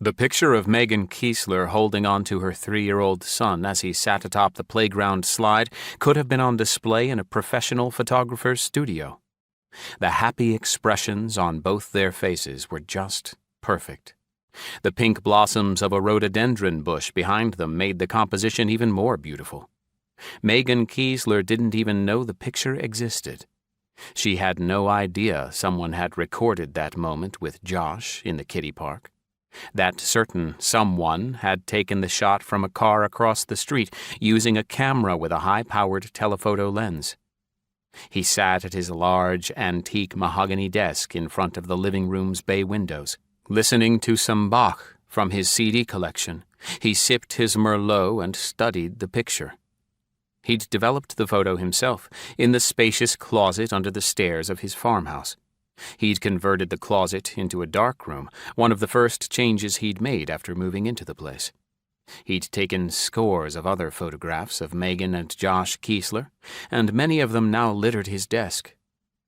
The picture of Megan Keeler holding on to her 3-year-old son as he sat atop the playground slide could have been on display in a professional photographer's studio. The happy expressions on both their faces were just perfect. The pink blossoms of a rhododendron bush behind them made the composition even more beautiful. Megan Keeler didn't even know the picture existed. She had no idea someone had recorded that moment with Josh in the kiddie park. That certain someone had taken the shot from a car across the street using a camera with a high-powered telephoto lens. He sat at his large, antique mahogany desk in front of the living room's bay windows, listening to some Bach from his CD collection. He sipped his Merlot and studied the picture. He'd developed the photo himself in the spacious closet under the stairs of his farmhouse. He'd converted the closet into a darkroom, one of the first changes he'd made after moving into the place. He'd taken scores of other photographs of Megan and Josh Keeler, and many of them now littered his desk.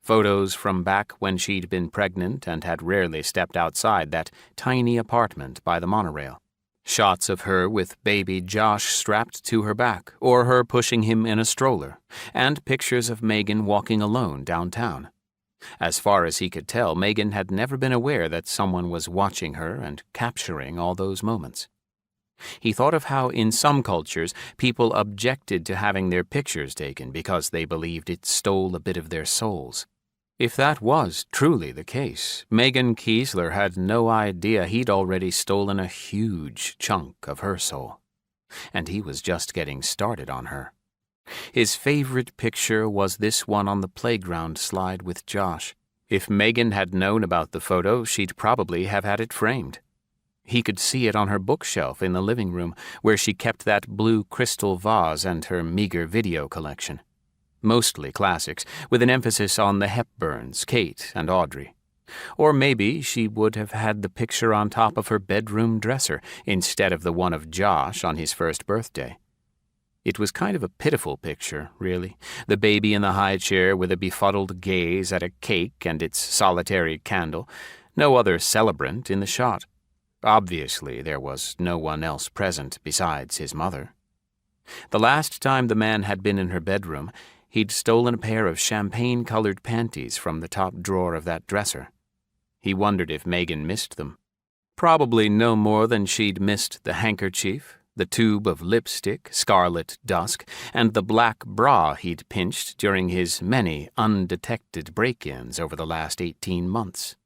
Photos from back when she'd been pregnant and had rarely stepped outside that tiny apartment by the monorail. Shots of her with baby Josh strapped to her back, or her pushing him in a stroller, and pictures of Megan walking alone downtown. As far as he could tell, Megan had never been aware that someone was watching her and capturing all those moments. He thought of how in some cultures people objected to having their pictures taken because they believed it stole a bit of their souls. If that was truly the case, Megan Keeler had no idea he'd already stolen a huge chunk of her soul. And he was just getting started on her. His favorite picture was this one on the playground slide with Josh. If Megan had known about the photo, she'd probably have had it framed. He could see it on her bookshelf in the living room, where she kept that blue crystal vase and her meager video collection. Mostly classics, with an emphasis on the Hepburns, Kate, and Audrey. Or maybe she would have had the picture on top of her bedroom dresser instead of the one of Josh on his first birthday. It was kind of a pitiful picture, really, the baby in the high chair with a befuddled gaze at a cake and its solitary candle, no other celebrant in the shot. Obviously, there was no one else present besides his mother. The last time the man had been in her bedroom, he'd stolen a pair of champagne-colored panties from the top drawer of that dresser. He wondered if Megan missed them. Probably no more than she'd missed the handkerchief, the tube of lipstick, scarlet dusk, and the black bra he'd pinched during his many undetected break-ins over the last 18 months.